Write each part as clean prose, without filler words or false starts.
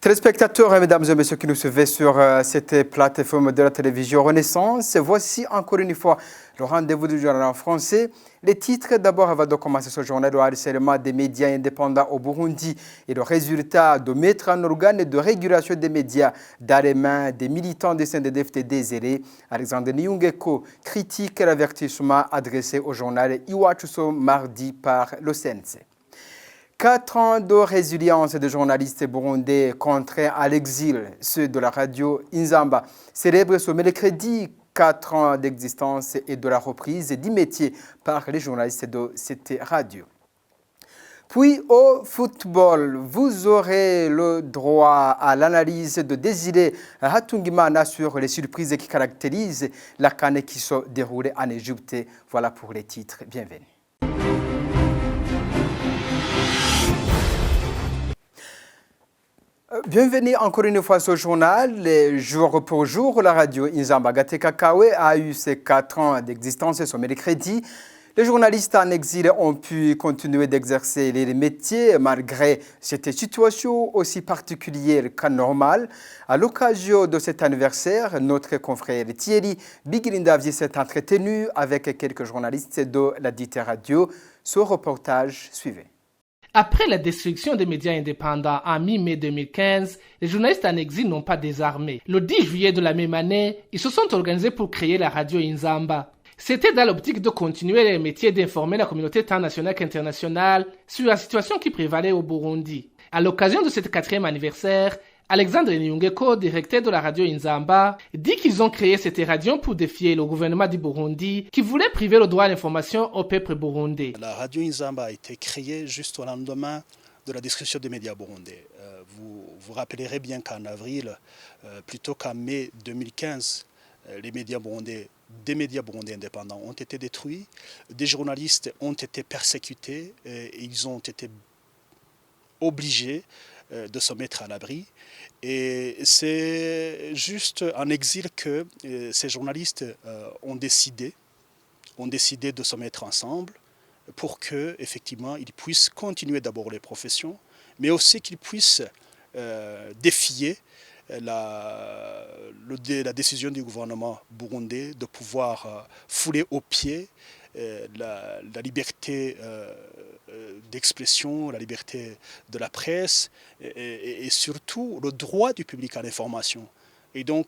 Téléspectateurs, mesdames et messieurs qui nous suivent sur cette plateforme de la télévision Renaissance, voici encore une fois le rendez-vous du journal en français. Les titres, d'abord, avant de commencer ce journal, le harcèlement des médias indépendants au Burundi et le résultat de mettre en organe de régulation des médias dans les mains des militants des CNDD-FDD zélés. Alexandre Niungeko critique l'avertissement adressé au journal Iwachuso mardi par le CNC. 4 ans de résilience des journalistes burundais contraints à l'exil, ceux de la radio Inzamba, célèbrent ce mercredi 4 ans d'existence et de la reprise du métier par les journalistes de cette radio. Puis au football, vous aurez le droit à l'analyse de Désiré Hatungimana sur les surprises qui caractérisent la CAN qui se déroule en Égypte. Voilà pour les titres. Bienvenue. Bienvenue encore une fois à ce journal. Jour pour jour, la radio Inzamba Gateka-Kawe a eu ses 4 ans d'existence ce mercredi. Les journalistes en exil ont pu continuer d'exercer les métiers malgré cette situation aussi particulière qu'anormale. À l'occasion de cet anniversaire, notre confrère Thierry Bigrindavier s'est entretenu avec quelques journalistes de la dite radio. Ce reportage suivait. Après la destruction des médias indépendants en mi-mai 2015, les journalistes en exil n'ont pas désarmé. Le 10 juillet de la même année, ils se sont organisés pour créer la radio Inzamba. C'était dans l'optique de continuer les métiers d'informer la communauté tant nationale qu'internationale sur la situation qui prévalait au Burundi. À l'occasion de cet 4e anniversaire, Alexandre Niungeko, directeur de la radio Inzamba, dit qu'ils ont créé cette radio pour défier le gouvernement du Burundi qui voulait priver le droit à l'information au peuple burundais. La radio Inzamba a été créée juste au lendemain de la destruction des médias burundais. Vous vous rappellerez bien qu'en avril, plutôt qu'en mai 2015, les médias burundais, des médias burundais indépendants ont été détruits, des journalistes ont été persécutés et ils ont été obligés de se mettre à l'abri. Et c'est juste en exil que ces journalistes ont décidé de se mettre ensemble pour que effectivement ils puissent continuer d'abord les professions, mais aussi qu'ils puissent défier la décision du gouvernement burundais de pouvoir fouler aux pieds la liberté d'expression, la liberté de la presse et surtout le droit du public à l'information. Et donc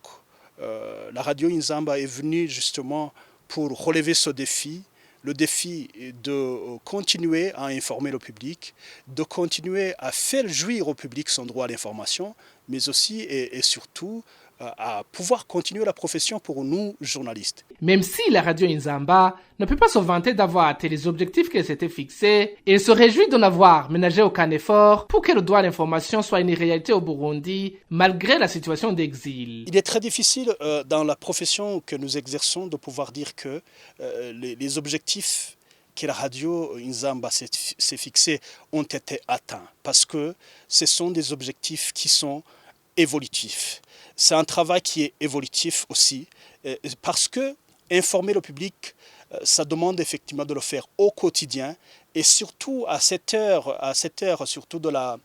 la radio Inzamba est venue justement pour relever ce défi, le défi de continuer à informer le public, de continuer à faire jouir au public son droit à l'information, mais aussi et surtout à pouvoir continuer la profession pour nous, journalistes. Même si la radio Inzamba ne peut pas se vanter d'avoir atteint les objectifs qu'elle s'était fixés, elle se réjouit de n'avoir ménagé aucun effort pour que le droit à l'information soit une réalité au Burundi, malgré la situation d'exil. Il est très difficile dans la profession que nous exerçons de pouvoir dire que les objectifs que la radio Inzamba s'est fixés ont été atteints, parce que ce sont des objectifs qui sont évolutifs. C'est un travail qui est évolutif aussi, parce que informer le public, ça demande effectivement de le faire au quotidien, et surtout à cette ère surtout de la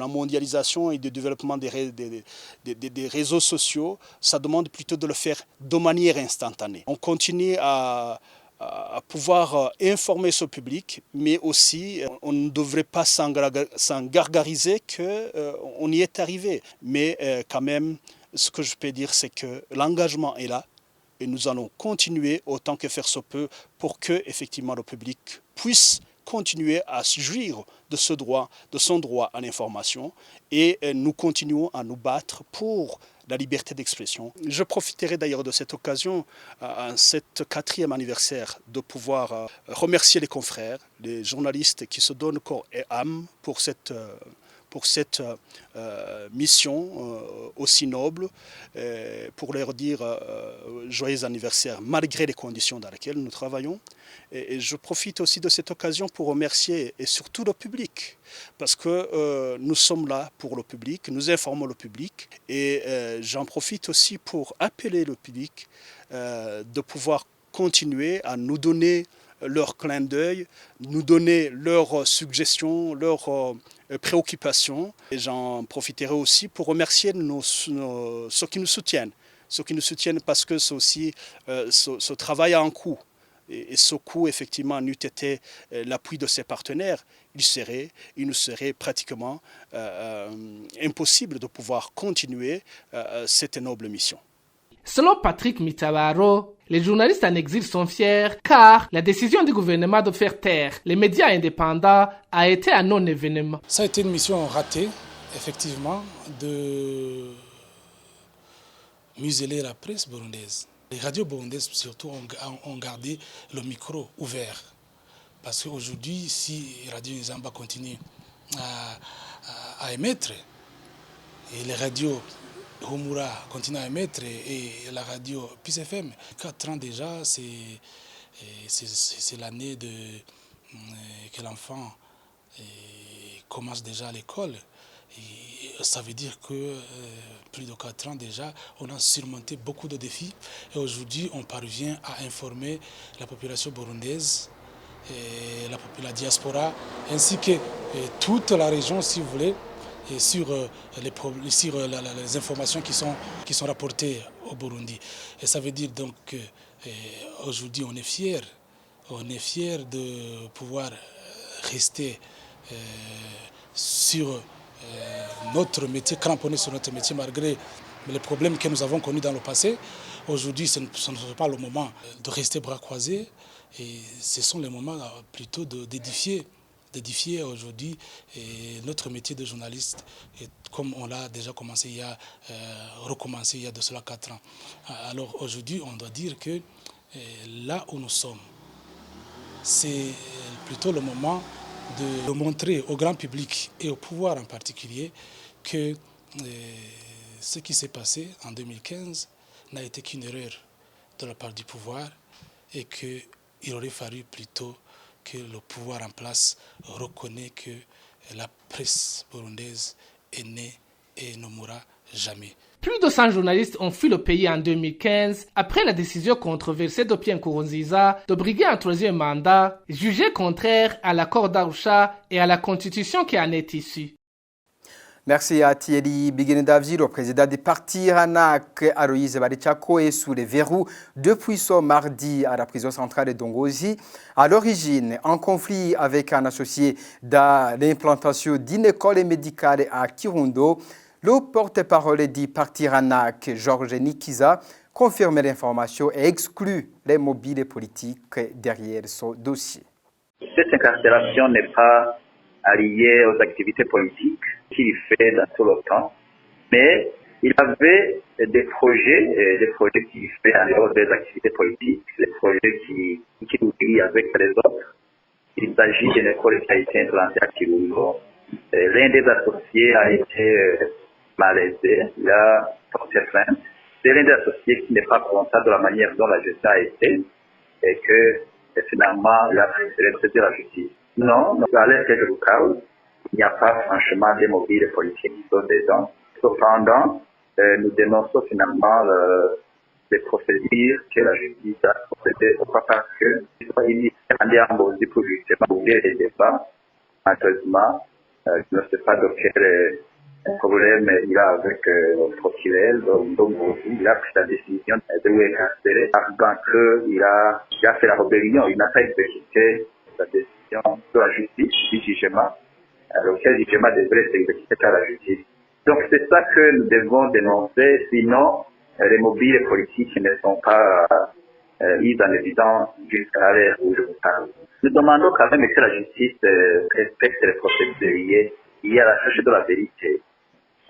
mondialisation et du développement des réseaux sociaux, ça demande plutôt de le faire de manière instantanée. On continue à pouvoir informer ce public, mais aussi on ne devrait pas s'engargariser qu'on y est arrivé. Mais quand même, ce que je peux dire, c'est que l'engagement est là et nous allons continuer autant que faire se peut pour que effectivement le public puisse continuer à se jouir de son droit à l'information, et nous continuons à nous battre pour la liberté d'expression. Je profiterai d'ailleurs de cette occasion, à cet 4e anniversaire, de pouvoir remercier les confrères, les journalistes qui se donnent corps et âme pour cette mission aussi noble, pour leur dire joyeux anniversaire malgré les conditions dans lesquelles nous travaillons. Et je profite aussi de cette occasion pour remercier et surtout le public, parce que nous sommes là pour le public, nous informons le public, et j'en profite aussi pour appeler le public de pouvoir continuer à nous donner leur clin d'œil, nous donner leurs suggestions, leurs préoccupations. Et j'en profiterai aussi pour remercier ceux qui nous soutiennent. Ceux qui nous soutiennent parce que c'est aussi ce travail a un coût. Et ce coût, effectivement, n'eût été l'appui de ses partenaires, il nous serait pratiquement impossible de pouvoir continuer cette noble mission. Selon Patrick Mitabaro, les journalistes en exil sont fiers car la décision du gouvernement de faire taire les médias indépendants a été un non-événement. Ça a été une mission ratée, effectivement, de museler la presse burundaise. Les radios burundaises, surtout, ont gardé le micro ouvert. Parce qu'aujourd'hui, si Radio Inzamba continue à émettre, et les radios Homura continue à émettre, et la radio Peace FM, 4 ans déjà, c'est l'année que l'enfant commence déjà à l'école. Et ça veut dire que plus de 4 ans déjà, on a surmonté beaucoup de défis. Et aujourd'hui, on parvient à informer la population burundaise, et la diaspora, ainsi que toute la région, si vous voulez, et sur les informations qui sont rapportées au Burundi. Et ça veut dire donc qu'aujourd'hui, on est fiers de pouvoir rester sur notre métier, cramponné sur notre métier, malgré les problèmes que nous avons connus dans le passé. Aujourd'hui, ce n'est pas le moment de rester bras croisés, et ce sont les moments plutôt d'édifier aujourd'hui notre métier de journaliste, et comme on l'a déjà recommencé il y a de cela 4 ans. Alors aujourd'hui, on doit dire que là où nous sommes, c'est plutôt le moment de montrer au grand public et au pouvoir en particulier que ce qui s'est passé en 2015 n'a été qu'une erreur de la part du pouvoir, et qu'il aurait fallu plutôt que le pouvoir en place reconnaisse que la presse burundaise est née et ne mourra jamais. Plus de 100 journalistes ont fui le pays en 2015 après la décision controversée de Pierre Nkurunziza de briguer un 3e mandat, jugé contraire à l'accord d'Arusha et à la constitution qui en est issue. Merci à Thierry Biguine-Davy, le président du parti RANAC, Aloïse Barichako, est sous les verrous depuis ce mardi à la prison centrale de Dongozi. À l'origine, en conflit avec un associé dans l'implantation d'une école médicale à Kirundo, le porte-parole du parti RANAC, Georges Nikiza, confirme l'information et exclut les mobiles politiques derrière ce dossier. Cette incarcération n'est pas liée aux activités politiques qu'il fait dans tout le temps, mais il avait des projets qu'il fait en dehors des activités politiques, des projets qui oublie avec les autres. Il s'agit d'une école qui a été implantée à Kirundo. L'un des associés a été malaisé, il a porté plainte. C'est l'un des associés qui n'est pas content de la manière dont la gestion a été, et que finalement il a préféré traiter la justice. Non, à l'est de Bukavu, il n'y a pas franchement des mobiles politiques qui sont dedans. Cependant, nous dénonçons finalement les procédures que la justice a procédées, pas parce que il est allé pour justement ouvrir les débats. Malheureusement, je ne sais pas de quel problème il a avec le procureur, donc il a pris la décision de le incarcérer, arguant qu'il a fait la rébellion, il n'a pas exécuté la décision de la justice, du jugement, lequel jugement devrait s'exécuter par la justice. Donc c'est ça que nous devons dénoncer, sinon les mobiles politiques ne sont pas mis en évidence jusqu'à l'heure où je vous parle. Nous demandons quand même que la justice respecte les procédures. Il y a la recherche de la vérité.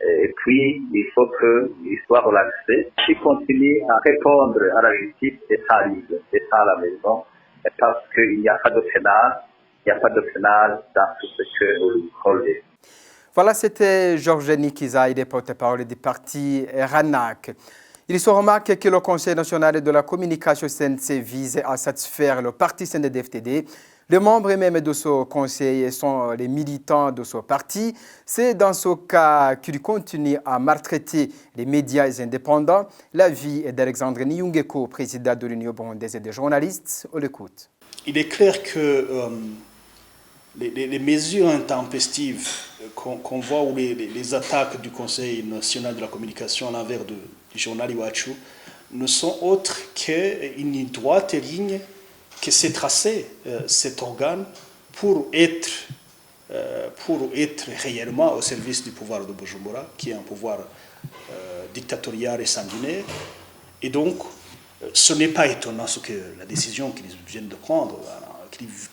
Et puis, il faut qu'il soit relaxé. S'il continue à répondre à la justice, c'est ça libre, c'est ça à la maison. Parce qu'il n'y a pas de pénal, il n'y a pas de pénal dans tout ce que vous collez. Voilà, c'était Georges Nikiza, il est porte-parole du parti RANAC. Il se remarque que le Conseil national de la communication CNC vise à satisfaire le parti CNDD-FDD. Les membres même de ce conseil sont les militants de ce parti. C'est dans ce cas qu'il continue à maltraiter les médias indépendants. L'avis est d'Alexandre Niyungeko, président de l'Union burundaise des journalistes. On l'écoute. il est clair que les mesures intempestives qu'on voit, ou les attaques du Conseil national de la communication à l'envers du journal Iwachu ne sont autres qu'une droite ligne qui s'est tracée, cet organe, pour être réellement au service du pouvoir de Bujumbura, qui est un pouvoir dictatorial et sanguinaire. Et donc, ce n'est pas étonnant la décision qu'ils viennent de prendre,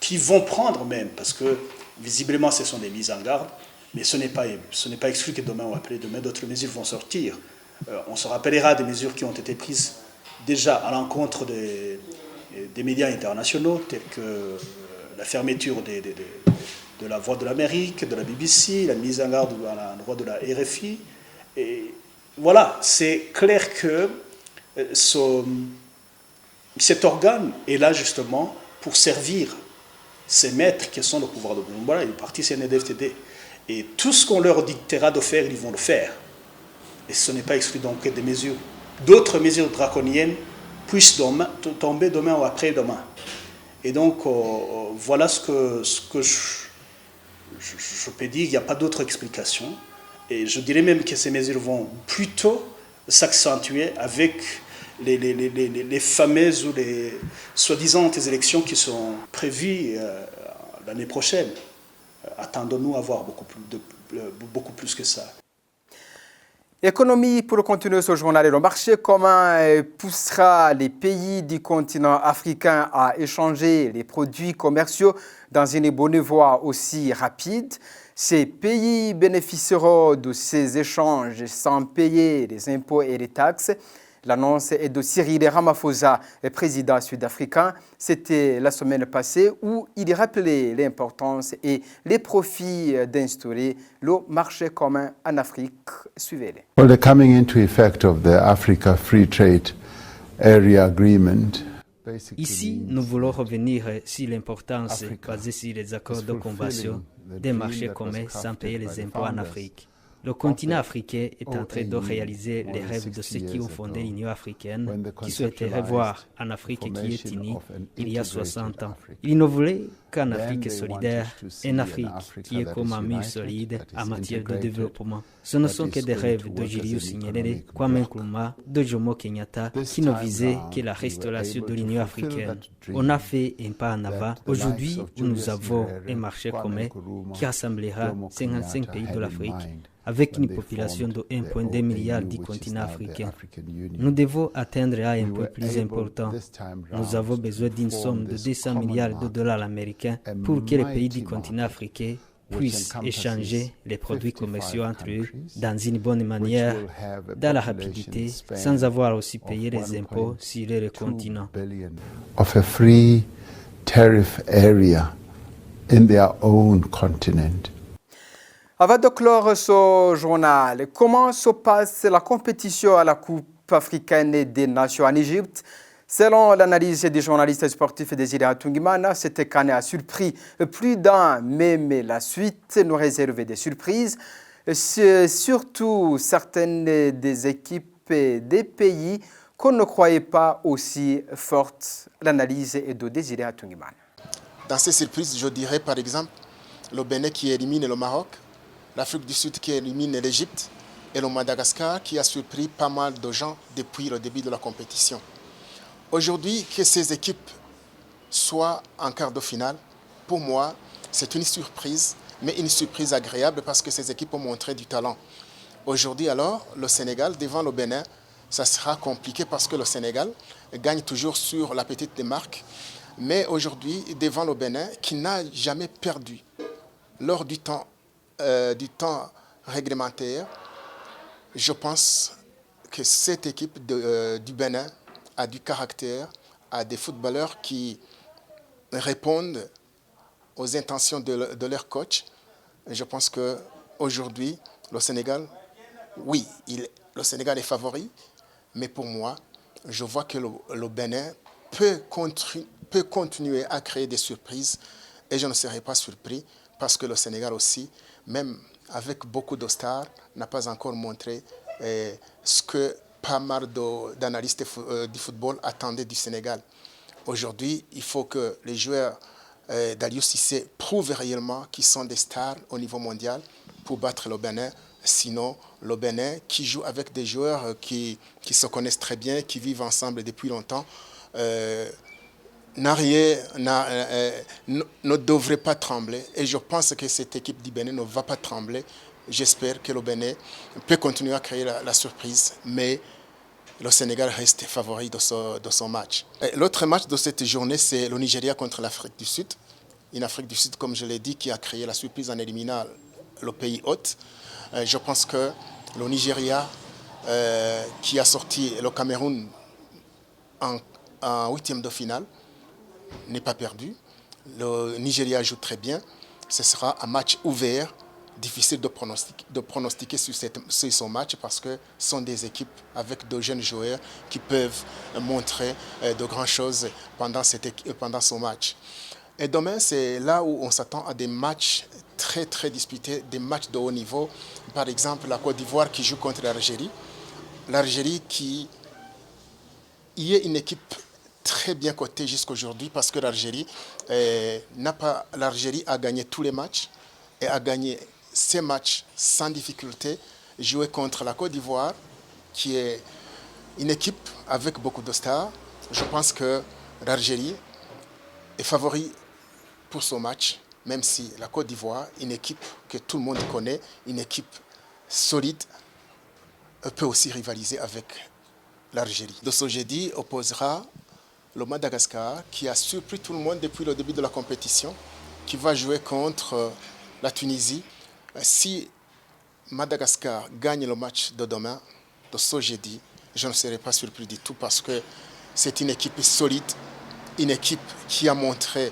qu'ils vont prendre même, parce que visiblement ce sont des mises en garde, mais ce n'est pas exclu que demain ou après-demain d'autres mesures vont sortir. On se rappellera des mesures qui ont été prises déjà à l'encontre des médias internationaux, tels que la fermeture de la Voix de l'Amérique, de la BBC, la mise en garde à l'endroit de la RFI. Et voilà, c'est clair que cet organe est là justement pour servir ces maîtres qui sont le pouvoir de Bujumbura et le parti CNDD-FDD. Et tout ce qu'on leur dictera de faire, ils vont le faire. Et ce n'est pas exclu donc que d'autres mesures draconiennes puissent tomber demain ou après-demain. Et donc, voilà ce que je peux dire. Il n'y a pas d'autre explication. Et je dirais même que ces mesures vont plutôt s'accentuer avec les fameuses ou les soi-disant élections qui sont prévues l'année prochaine. Attendons-nous à voir beaucoup plus que ça. Économie, pour continuer ce journal, le marché commun poussera les pays du continent africain à échanger les produits commerciaux dans une bonne voie aussi rapide. Ces pays bénéficieront de ces échanges sans payer les impôts et les taxes. L'annonce est de Cyril Ramaphosa, président sud-africain. C'était la semaine passée où il rappelait l'importance et les profits d'instaurer le marché commun en Afrique. Suivez-les. Well, the coming into effect of the Africa Free Trade Area Agreement. Ici, nous voulons revenir sur l'importance basée sur les accords de convention des marchés communs sans payer les impôts en Afrique. Le continent africain est en train de réaliser les rêves de ceux qui ont fondé l'Union africaine, qui souhaitaient revoir en Afrique qui est unie il y a 60 ans. Ils ne voulaient qu'en Afrique solidaire, une Afrique qui est comme un mur solide en matière de développement. Ce ne sont que des rêves de Julius Nyerere, Kwame Nkrumah, de Jomo Kenyatta, qui ne visaient que la restauration de l'Union africaine. On a fait un pas en avant. Aujourd'hui, nous avons un marché commun qui rassemblera 55 pays de l'Afrique, avec une population de 1,2 milliard du continent africain. Nous devons atteindre un peu plus important. Nous avons besoin d'une somme de 200 milliards de dollars américains pour que les pays du continent africain puissent échanger les produits commerciaux entre eux dans une bonne manière, dans la rapidité, sans avoir aussi payé les impôts sur le continent. Of a free tariff area in their own continent. Avant de clore ce journal, comment se passe la compétition à la Coupe africaine des Nations en Égypte? Selon l'analyse des journalistes sportifs Désiré Atungimana, cette CAN a surpris plus d'un, même la suite nous réserve des surprises. C'est surtout certaines des équipes des pays qu'on ne croyait pas aussi fortes. L'analyse est de Désiré Atungimana. Dans ces surprises, je dirais par exemple le Bénin qui élimine le Maroc, l'Afrique du Sud qui élimine l'Égypte et le Madagascar qui a surpris pas mal de gens depuis le début de la compétition. Aujourd'hui, que ces équipes soient en quart de finale, pour moi, c'est une surprise, mais une surprise agréable parce que ces équipes ont montré du talent. Aujourd'hui alors, le Sénégal devant le Bénin, ça sera compliqué parce que le Sénégal gagne toujours sur la petite démarque. Mais aujourd'hui, devant le Bénin, qui n'a jamais perdu lors du temps réglementaire, je pense que cette équipe du Bénin a du caractère, a des footballeurs qui répondent aux intentions de leur coach. Et je pense qu'aujourd'hui, le Sénégal, oui, le Sénégal est favori, mais pour moi, je vois que le Bénin peut continuer à créer des surprises et je ne serai pas surpris parce que le Sénégal aussi, même avec beaucoup de stars, n'a pas encore montré ce que pas mal d'analystes du football attendaient du Sénégal. Aujourd'hui, il faut que les joueurs d'Aliou Cissé prouvent réellement qu'ils sont des stars au niveau mondial pour battre le Bénin. Sinon, le Bénin, qui joue avec des joueurs qui se connaissent très bien, qui vivent ensemble depuis longtemps, ne devrait pas trembler. Et je pense que cette équipe du Bénin ne va pas trembler. J'espère que le Bénin peut continuer à créer la surprise, mais le Sénégal reste favori de son match. L'autre match de cette journée, c'est le Nigeria contre l'Afrique du Sud. Une Afrique du Sud, comme je l'ai dit, qui a créé la surprise en éliminant le pays hôte. Je pense que le Nigeria, qui a sorti le Cameroun en huitième de finale, n'est pas perdu. Le Nigeria joue très bien. Ce sera un match ouvert. Difficile de pronostiquer sur ce match parce que ce sont des équipes avec de jeunes joueurs qui peuvent montrer de grandes choses pendant ce match. Et demain, c'est là où on s'attend à des matchs très très disputés, des matchs de haut niveau. Par exemple, la Côte d'Ivoire qui joue contre l'Algérie. L'Algérie qui y est une équipe très bien cotée jusqu'aujourd'hui parce que l'Algérie a gagné tous les matchs et a gagné ces matchs sans difficulté, jouer contre la Côte d'Ivoire, qui est une équipe avec beaucoup de stars. Je pense que l'Algérie est favori pour ce match, même si la Côte d'Ivoire, une équipe que tout le monde connaît, une équipe solide, peut aussi rivaliser avec l'Algérie. De ce jeudi opposera le Madagascar, qui a surpris tout le monde depuis le début de la compétition, qui va jouer contre la Tunisie. Si Madagascar gagne le match de demain, de ce jeudi, je ne serai pas surpris du tout parce que c'est une équipe solide, une équipe qui a montré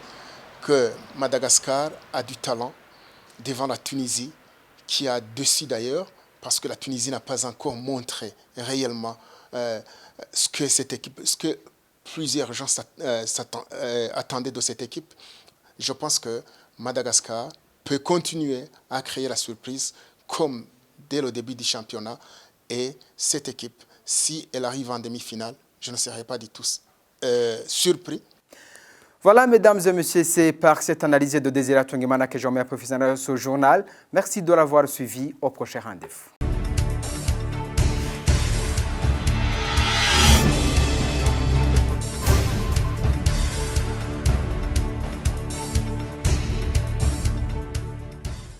que Madagascar a du talent devant la Tunisie, qui a dessus d'ailleurs, parce que la Tunisie n'a pas encore montré réellement ce que plusieurs gens attendaient de cette équipe. Je pense que Madagascar peut continuer à créer la surprise comme dès le début du championnat. Et cette équipe, si elle arrive en demi-finale, je ne serai pas du tout surpris. Voilà, mesdames et messieurs, c'est par cette analyse de Désiré Tungimana que je remercie professionnel de ce journal. Merci de l'avoir suivi. Au prochain rendez-vous.